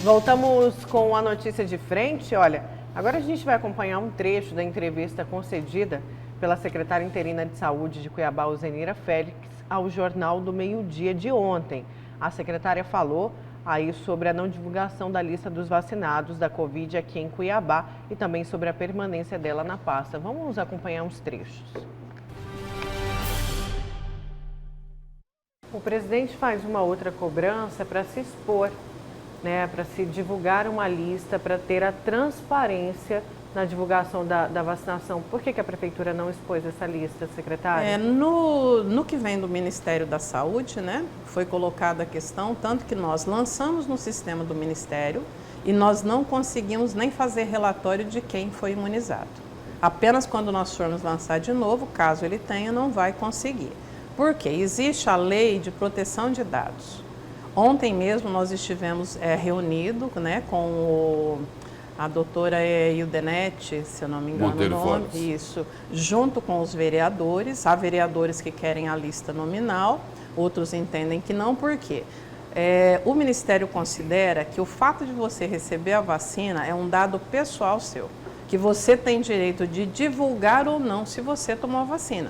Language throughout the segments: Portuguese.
Voltamos com a notícia de frente. Olha, agora a gente vai acompanhar um trecho da entrevista concedida pela secretária interina de Saúde de Cuiabá, Uzenira Félix, ao Jornal do Meio-Dia de ontem. A secretária falou aí sobre a não divulgação da lista dos vacinados da Covid aqui em Cuiabá e também sobre a permanência dela na pasta. Vamos acompanhar uns trechos. O presidente faz uma outra cobrança para se expor, né, para se divulgar uma lista, para ter a transparência na divulgação da vacinação. Por que a Prefeitura não expôs essa lista, secretária? No que vem do Ministério da Saúde, né, foi colocada a questão, tanto que nós lançamos no sistema do Ministério e nós não conseguimos nem fazer relatório de quem foi imunizado. Apenas quando nós formos lançar de novo, caso ele tenha, não vai conseguir. Por quê? Existe a lei de proteção de dados. Ontem mesmo nós estivemos reunidos, né, com a doutora Ildenete, se eu não me engano Monteiro o nome, Fortes. isso, junto com os vereadores. Há vereadores que querem a lista nominal, outros entendem que não, por quê? O Ministério considera que o fato de você receber a vacina é um dado pessoal seu, que você tem direito de divulgar ou não se você tomou a vacina.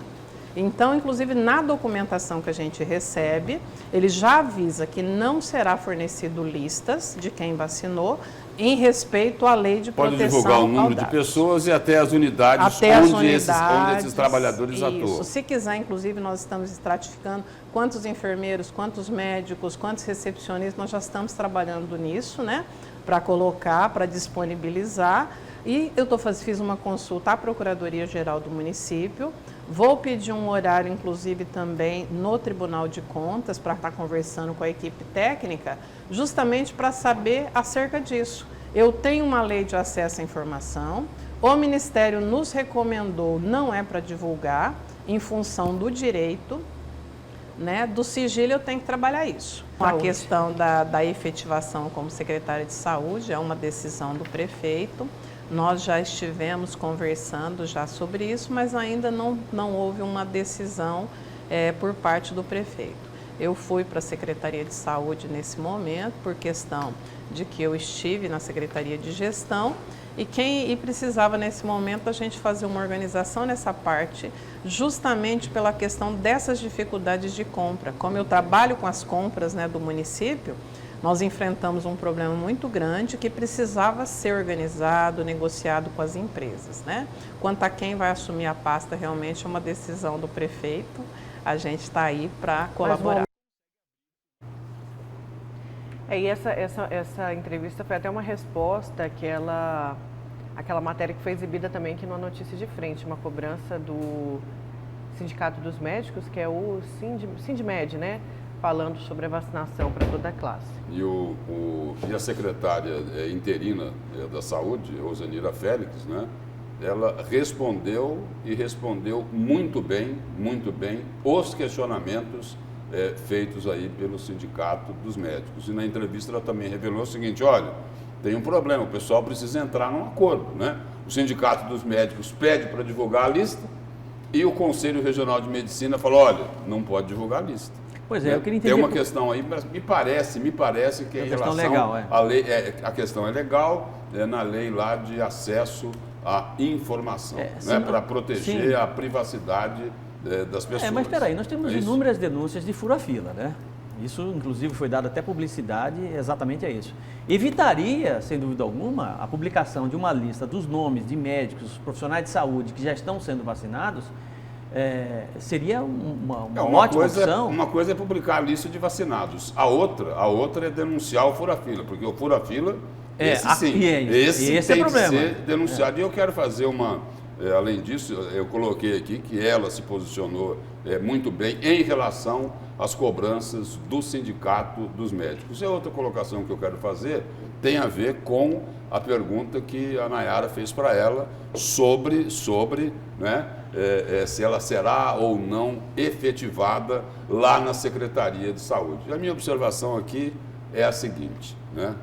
Então, inclusive, na documentação que a gente recebe, ele já avisa que não será fornecido listas de quem vacinou em respeito à lei de proteção. Pode divulgar o número de pessoas e até as unidades, onde esses trabalhadores atuam. Se quiser, inclusive, nós estamos estratificando quantos enfermeiros, quantos médicos, quantos recepcionistas, nós já estamos trabalhando nisso, né? Para colocar, para disponibilizar. E eu fiz uma consulta à Procuradoria-Geral do município. Vou pedir um horário, inclusive, também no Tribunal de Contas, para estar conversando com a equipe técnica, justamente para saber acerca disso. Eu tenho uma lei de acesso à informação, o Ministério nos recomendou, não é para divulgar, em função do direito, né, do sigilo eu tenho que trabalhar isso. A questão da efetivação como secretária de saúde é uma decisão do prefeito. Nós já estivemos conversando já sobre isso, mas ainda não houve uma decisão por parte do prefeito. Eu fui para a Secretaria de Saúde nesse momento, por questão de que eu estive na Secretaria de Gestão e precisava nesse momento a gente fazer uma organização nessa parte, justamente pela questão dessas dificuldades de compra. Como eu trabalho com as compras, né, do município, nós enfrentamos um problema muito grande que precisava ser organizado, negociado com as empresas, né? Quanto a quem vai assumir a pasta, realmente é uma decisão do prefeito. A gente está aí para colaborar. E essa entrevista foi até uma resposta àquela matéria que foi exibida também aqui no Notícia de Frente, uma cobrança do Sindicato dos Médicos, que é o Sindmed, né? Falando sobre a vacinação para toda a classe. E a secretária interina da Saúde, Uzenira Félix, né, ela respondeu muito bem, os questionamentos feitos aí pelo Sindicato dos Médicos. E na entrevista ela também revelou o seguinte: olha, tem um problema, o pessoal precisa entrar num acordo, né? O Sindicato dos Médicos pede para divulgar a lista e o Conselho Regional de Medicina falou: olha, não pode divulgar a lista. Pois é, eu queria entender. Tem uma questão aí, mas me parece que em relação à lei, a questão é legal, na lei lá de acesso à informação, né, para proteger a privacidade das pessoas. Mas espera aí, nós temos inúmeras denúncias de fura-fila, né? Isso, inclusive, foi dado até publicidade, exatamente é isso. Evitaria, sem dúvida alguma, a publicação de uma lista dos nomes de médicos, profissionais de saúde que já estão sendo vacinados. Seria uma ótima opção. Uma coisa é publicar a lista de vacinados, a outra é denunciar o fura-fila, porque o fura-fila, esse tem que ser denunciado. E eu quero fazer além disso, eu coloquei aqui que ela se posicionou muito bem em relação às cobranças do Sindicato dos Médicos. E a outra colocação que eu quero fazer tem a ver com a pergunta que a Nayara fez para ela sobre né, se ela será ou não efetivada lá na Secretaria de Saúde. A minha observação aqui é a seguinte, né?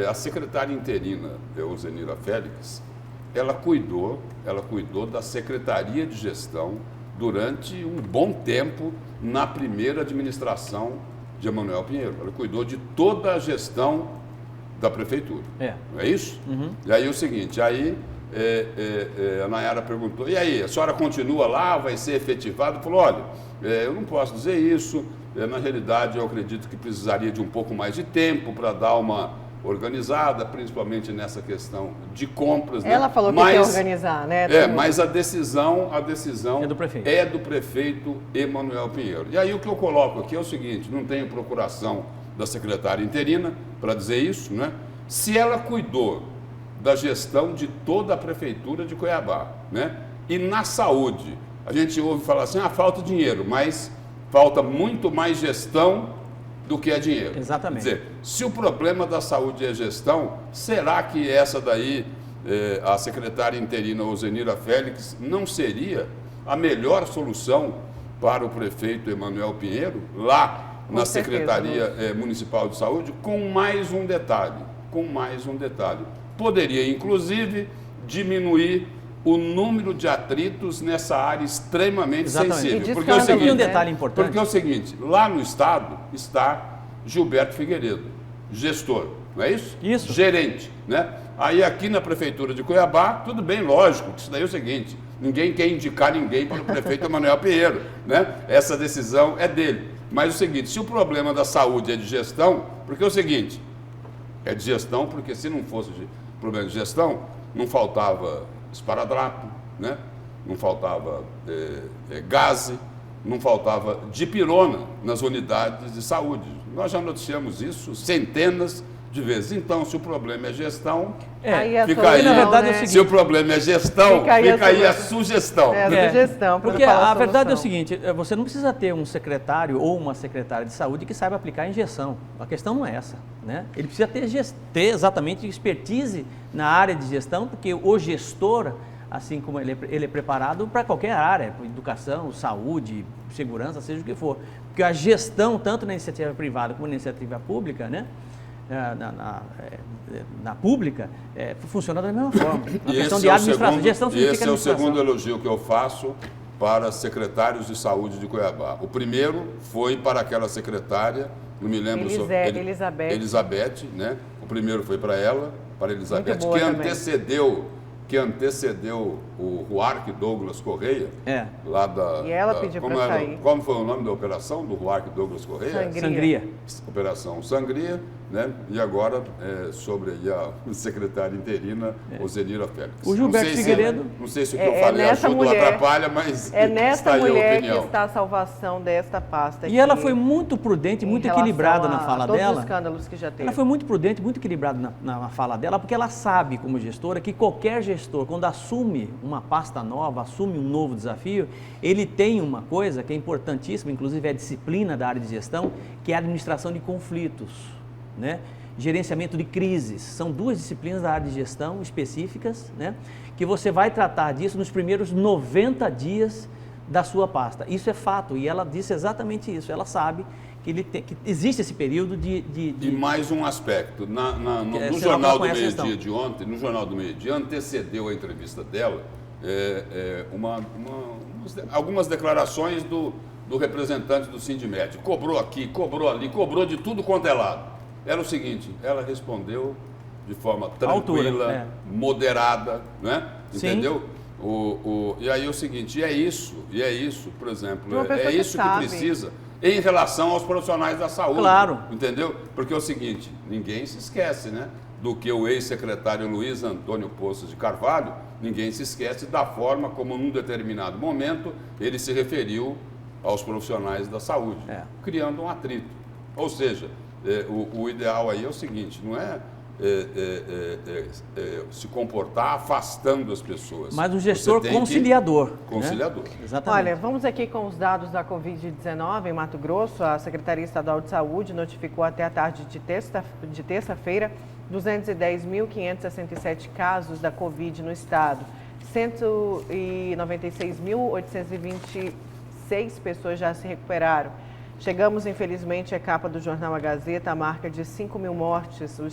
A secretária interina, Uzenira Félix, ela cuidou da Secretaria de Gestão durante um bom tempo na primeira administração de Emanuel Pinheiro, ela cuidou de toda a gestão da prefeitura. Não é isso? E aí o seguinte, aí a Nayara perguntou, e aí, a senhora continua lá, vai ser efetivado? Falou, olha, eu não posso dizer isso, na realidade eu acredito que precisaria de um pouco mais de tempo para dar uma organizada, principalmente nessa questão de compras. Ela falou que quer organizar, né? Mas a decisão é do prefeito Emanuel Pinheiro. E aí o que eu coloco aqui é o seguinte, não tenho procuração da secretária interina para dizer isso, né? Se ela cuidou da gestão de toda a prefeitura de Cuiabá, né? E na saúde, a gente ouve falar assim, falta dinheiro, mas falta muito mais gestão do que é dinheiro. Exatamente. Quer dizer, se o problema da saúde é gestão, será que essa daí, a secretária interina Ozenira Félix, não seria a melhor solução para o prefeito Emanuel Pinheiro, lá na Secretaria Municipal de Saúde, com mais um detalhe, Poderia, inclusive, diminuir o número de atritos nessa área extremamente sensível. Porque é o seguinte, um detalhe importante. Porque é o seguinte, lá no Estado está Gilberto Figueiredo, gestor, não é isso? Isso. Gerente, né? Aí aqui na Prefeitura de Cuiabá, tudo bem, lógico, isso daí é o seguinte, ninguém quer indicar ninguém para o prefeito Emanuel Pinheiro, né? Essa decisão é dele. Mas é o seguinte, se o problema da saúde é de gestão, porque é o seguinte, é de gestão, porque se não fosse problema de gestão, não faltava esparadrapo, né? Não faltava gaze, não faltava dipirona nas unidades de saúde. Nós já noticiamos isso centenas de vezes. Então, se o problema é gestão, fica aí. Na verdade, é o seguinte, se o problema é gestão, fica aí a sugestão. Sugestão. Porque a verdade é o seguinte, você não precisa ter um secretário ou uma secretária de saúde que saiba aplicar a injeção. A questão não é essa, né? Ele precisa ter exatamente expertise na área de gestão, porque o gestor, assim como ele é preparado para qualquer área, educação, saúde, segurança, seja o que for. Porque a gestão, tanto na iniciativa privada como na iniciativa pública, né? Na pública, funciona da mesma forma. A questão de administração, gestão significa esse é o segundo elogio que eu faço para secretários de saúde de Cuiabá. O primeiro foi para aquela secretária, não me lembro... Elizabeth, né? O primeiro foi para ela, para Elizabeth, que antecedeu o Ruarque Douglas Correia, lá da... E ela pediu para sair. Como foi o nome da operação do Ruarque Douglas Correia? Sangria. Operação Sangria, né? E agora sobre a secretária interina, Ozenira Félix. O Gilberto Figueiredo... Não sei se o que eu falei ajuda ou atrapalha, mas é nessa mulher que está a salvação desta pasta. E ela foi muito prudente, muito equilibrada na fala dela. Todos os escândalos que já teve. Ela foi muito prudente, muito equilibrada na fala dela, porque ela sabe, como gestora, que qualquer gestor, quando assume uma pasta nova, assume um novo desafio, ele tem uma coisa que é importantíssima, inclusive é a disciplina da área de gestão, que é a administração de conflitos, né? Gerenciamento de crises. São duas disciplinas da área de gestão específicas, né? Que você vai tratar disso nos primeiros 90 dias da sua pasta. Isso é fato, e ela disse exatamente isso. Ela sabe que existe esse período de... E mais um aspecto, no Jornal do Meio-Dia de ontem, no Jornal do Meio-Dia, antecedeu a entrevista dela algumas declarações do representante do Sindimed. Cobrou aqui, cobrou ali, cobrou de tudo quanto é lado. Era o seguinte, ela respondeu de forma tranquila, moderada, né? Entendeu? E aí é o seguinte, e é isso, por exemplo, é isso que precisa em relação aos profissionais da saúde. Claro. Entendeu? Porque é o seguinte, ninguém se esquece, né? Do que o ex-secretário Luiz Antônio Poços de Carvalho, ninguém se esquece da forma como, num determinado momento, ele se referiu aos profissionais da saúde, criando um atrito. Ou seja, o ideal aí é o seguinte, não é se comportar afastando as pessoas. Mas um gestor conciliador. Conciliador. Né? Exatamente. Olha, vamos aqui com os dados da Covid-19 em Mato Grosso. A Secretaria Estadual de Saúde notificou até a tarde de terça-feira 210.567 casos da Covid no estado. 196.826 pessoas já se recuperaram. Chegamos, infelizmente, à capa do jornal A Gazeta, a marca de 5.000 mortes. O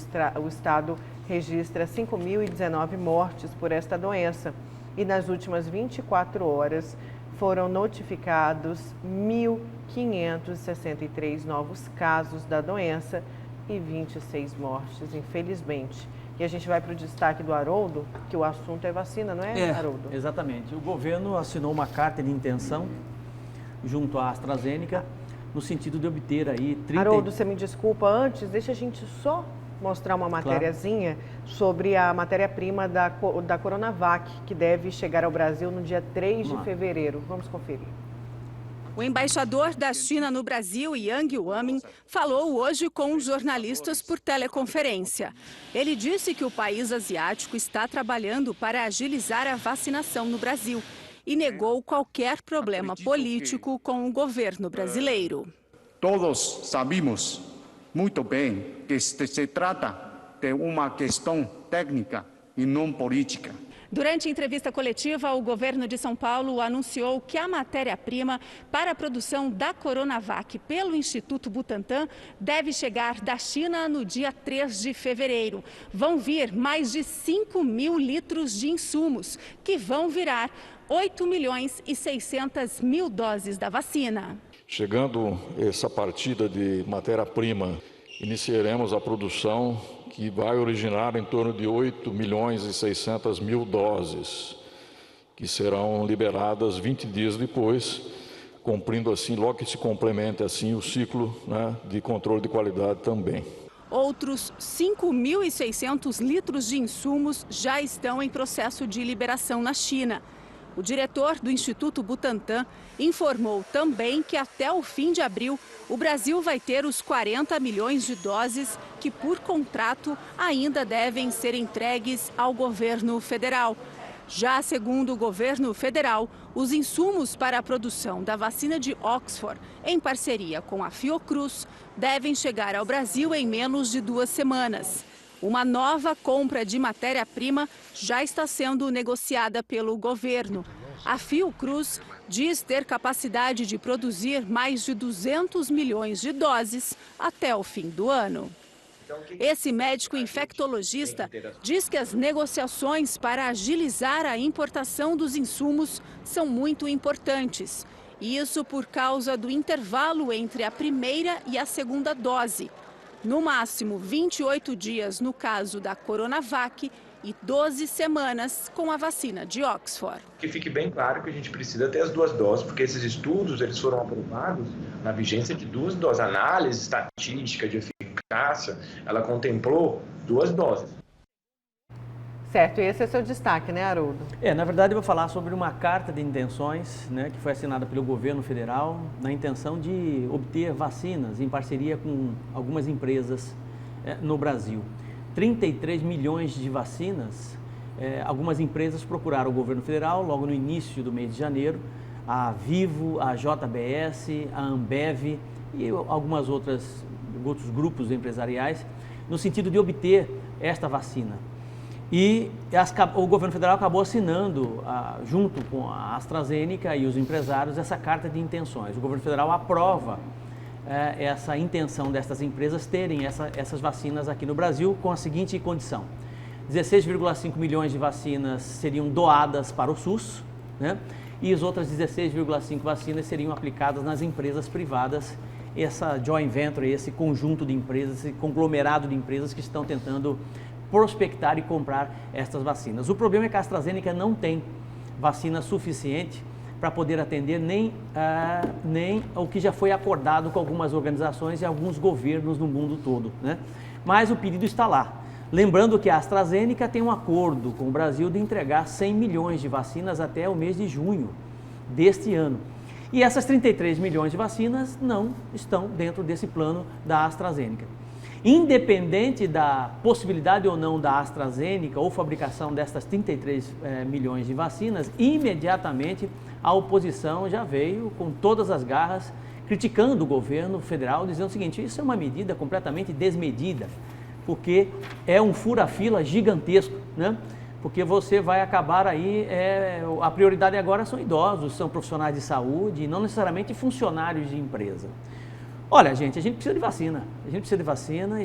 estado registra 5.019 mortes por esta doença. E nas últimas 24 horas foram notificados 563 novos casos da doença e 26 mortes, infelizmente. E a gente vai para o destaque do Haroldo, que o assunto é vacina, não é, Haroldo? Exatamente. O governo assinou uma carta de intenção junto à AstraZeneca, no sentido de obter aí 30... Haroldo, você me desculpa, antes, deixa a gente só mostrar uma matériazinha sobre a matéria-prima da Coronavac, que deve chegar ao Brasil no dia 3 de fevereiro. Vamos conferir. O embaixador da China no Brasil, Yang Guomin, falou hoje com jornalistas por teleconferência. Ele disse que o país asiático está trabalhando para agilizar a vacinação no Brasil e negou qualquer problema político com o governo brasileiro. Todos sabemos muito bem que se trata de uma questão técnica e não política. Durante a entrevista coletiva, o governo de São Paulo anunciou que a matéria-prima para a produção da Coronavac pelo Instituto Butantan deve chegar da China no dia 3 de fevereiro. Vão vir mais de 5 mil litros de insumos, que vão virar 8.600.000 doses da vacina. Chegando essa partida de matéria-prima, iniciaremos a produção que vai originar em torno de 8.600.000 doses, que serão liberadas 20 dias depois, cumprindo assim, logo que se complemente assim o ciclo, né, de controle de qualidade também. Outros 5.600 litros de insumos já estão em processo de liberação na China. O diretor do Instituto Butantan informou também que até o fim de abril, o Brasil vai ter os 40 milhões de doses que, por contrato, ainda devem ser entregues ao governo federal. Já segundo o governo federal, os insumos para a produção da vacina de Oxford, em parceria com a Fiocruz, devem chegar ao Brasil em menos de 2 semanas. Uma nova compra de matéria-prima já está sendo negociada pelo governo. A Fiocruz diz ter capacidade de produzir mais de 200 milhões de doses até o fim do ano. Esse médico infectologista diz que as negociações para agilizar a importação dos insumos são muito importantes. Isso por causa do intervalo entre a primeira e a segunda dose. No máximo 28 dias no caso da Coronavac e 12 semanas com a vacina de Oxford. Que fique bem claro que a gente precisa ter as 2 doses, porque esses estudos eles foram aprovados na vigência de 2 doses. A análise estatística de eficácia, ela contemplou 2 doses. Certo, e esse é o seu destaque, né, Haroldo? Na verdade eu vou falar sobre uma carta de intenções, né, que foi assinada pelo governo federal na intenção de obter vacinas em parceria com algumas empresas no Brasil. 33 milhões de vacinas, algumas empresas procuraram o governo federal logo no início do mês de janeiro, a Vivo, a JBS, a Ambev e alguns outros grupos empresariais, no sentido de obter esta vacina. E o governo federal acabou assinando, junto com a AstraZeneca e os empresários, essa carta de intenções. O governo federal aprova essa intenção destas empresas terem essas vacinas aqui no Brasil com a seguinte condição: 16,5 milhões de vacinas seriam doadas para o SUS, né? E as outras 16,5 vacinas seriam aplicadas nas empresas privadas, essa joint venture, esse conjunto de empresas, esse conglomerado de empresas que estão tentando prospectar e comprar estas vacinas. O problema é que a AstraZeneca não tem vacina suficiente para poder atender nem o que já foi acordado com algumas organizações e alguns governos no mundo todo, né? Mas o pedido está lá. Lembrando que a AstraZeneca tem um acordo com o Brasil de entregar 100 milhões de vacinas até o mês de junho deste ano. E essas 33 milhões de vacinas não estão dentro desse plano da AstraZeneca. Independente da possibilidade ou não da AstraZeneca ou fabricação destas 33 milhões de vacinas, imediatamente a oposição já veio com todas as garras criticando o governo federal, dizendo o seguinte: isso é uma medida completamente desmedida, porque é um fura-fila gigantesco, né? Porque você vai acabar aí, a prioridade agora são idosos, são profissionais de saúde, não necessariamente funcionários de empresa. Olha, gente, a gente precisa de vacina, e a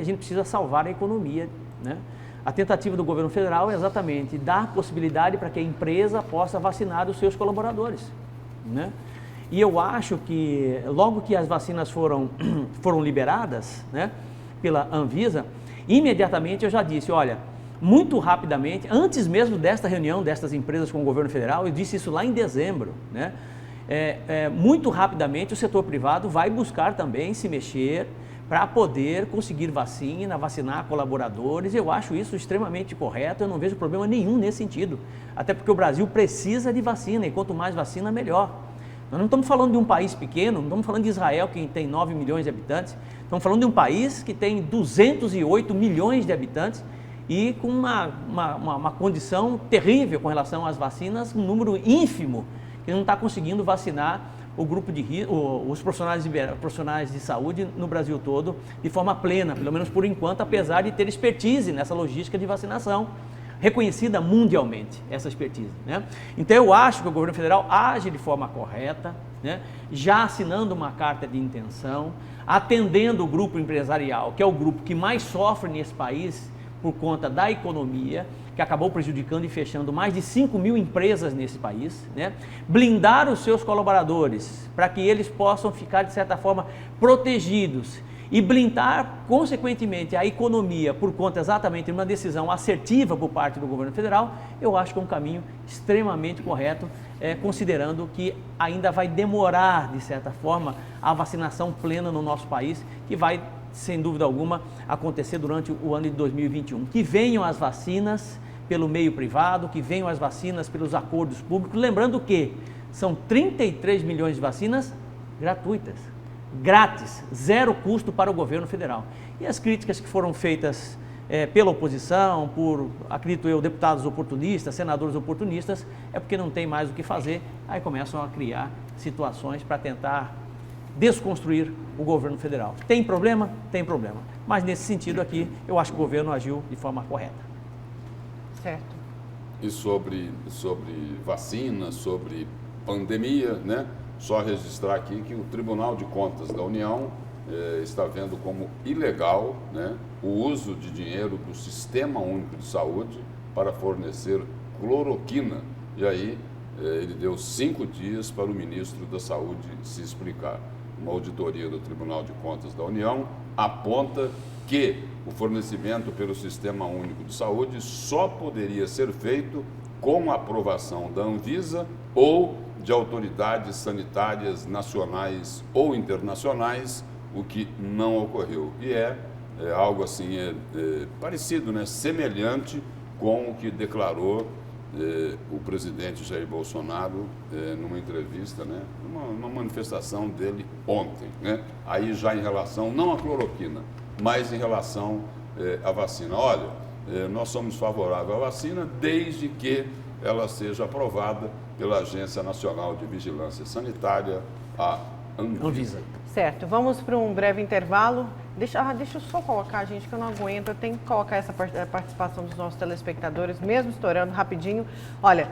gente precisa salvar a economia, né? A tentativa do governo federal é exatamente dar possibilidade para que a empresa possa vacinar os seus colaboradores, né? E eu acho que logo que as vacinas foram liberadas, né, pela Anvisa, imediatamente eu já disse, olha, muito rapidamente, antes mesmo desta reunião destas empresas com o governo federal, eu disse isso lá em dezembro, né, muito rapidamente o setor privado vai buscar também se mexer para poder conseguir vacina, vacinar colaboradores. Eu acho isso extremamente correto, eu não vejo problema nenhum nesse sentido. Até porque o Brasil precisa de vacina e quanto mais vacina, melhor. Nós não estamos falando de um país pequeno, não estamos falando de Israel, que tem 9 milhões de habitantes, estamos falando de um país que tem 208 milhões de habitantes e com uma condição terrível com relação às vacinas, um número ínfimo que não está conseguindo vacinar o grupo os profissionais de saúde no Brasil todo de forma plena, pelo menos por enquanto, apesar de ter expertise nessa logística de vacinação, reconhecida mundialmente, essa expertise, né? Então eu acho que o governo federal age de forma correta, né? Já assinando uma carta de intenção, atendendo o grupo empresarial, que é o grupo que mais sofre nesse país por conta da economia, que acabou prejudicando e fechando mais de 5 mil empresas nesse país, né? Blindar os seus colaboradores para que eles possam ficar, de certa forma, protegidos e blindar, consequentemente, a economia por conta exatamente de uma decisão assertiva por parte do governo federal, eu acho que é um caminho extremamente correto, considerando que ainda vai demorar, de certa forma, a vacinação plena no nosso país, que vai, sem dúvida alguma, acontecer durante o ano de 2021. Que venham as vacinas pelo meio privado, que venham as vacinas pelos acordos públicos, lembrando que são 33 milhões de vacinas gratuitas, grátis, zero custo para o governo federal. E as críticas que foram feitas pela oposição, por, acredito eu, deputados oportunistas, senadores oportunistas, é porque não tem mais o que fazer, aí começam a criar situações para tentar desconstruir o governo federal. Tem problema? Tem problema. Mas nesse sentido aqui, eu acho que o governo agiu de forma correta. Certo. E sobre vacina, sobre pandemia, né? Só registrar aqui que o Tribunal de Contas da União está vendo como ilegal, né, o uso de dinheiro do Sistema Único de Saúde para fornecer cloroquina. E aí ele deu 5 dias para o ministro da Saúde se explicar. Uma auditoria do Tribunal de Contas da União aponta que o fornecimento pelo Sistema Único de Saúde só poderia ser feito com a aprovação da Anvisa ou de autoridades sanitárias nacionais ou internacionais, o que não ocorreu. E é algo assim parecido, né, semelhante com o que declarou o presidente Jair Bolsonaro numa entrevista, né, numa manifestação dele ontem, né, aí já em relação, não à cloroquina, mas em relação à vacina. Olha, nós somos favoráveis à vacina desde que ela seja aprovada pela Agência Nacional de Vigilância Sanitária, a Anvisa. Certo, vamos para um breve intervalo. Deixa eu só colocar, gente, que eu não aguento, eu tenho que colocar essa participação dos nossos telespectadores, mesmo estourando rapidinho. Olha,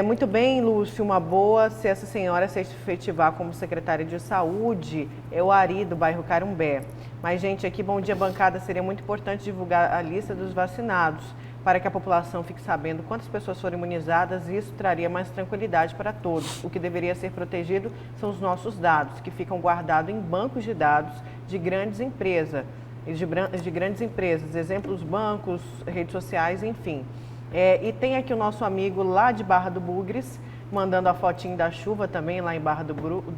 muito bem, Lúcio, uma boa, se essa senhora se efetivar como secretária de saúde, é o Ari, do bairro Carumbé. Mas, gente, aqui, bom dia, bancada, seria muito importante divulgar a lista dos vacinados, para que a população fique sabendo quantas pessoas foram imunizadas, e isso traria mais tranquilidade para todos. O que deveria ser protegido são os nossos dados, que ficam guardados em bancos de dados de grandes empresas, exemplos, bancos, redes sociais, enfim. E tem aqui o nosso amigo lá de Barra do Bugres, mandando a fotinho da chuva também lá em Barra do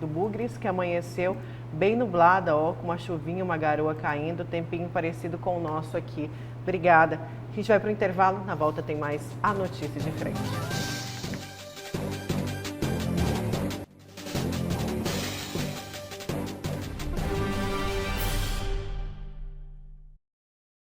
Bugres, que amanheceu bem nublada, ó, com uma chuvinha, uma garoa caindo, tempinho parecido com o nosso aqui. Obrigada. A gente vai para o intervalo, na volta tem mais A Notícia de Frente.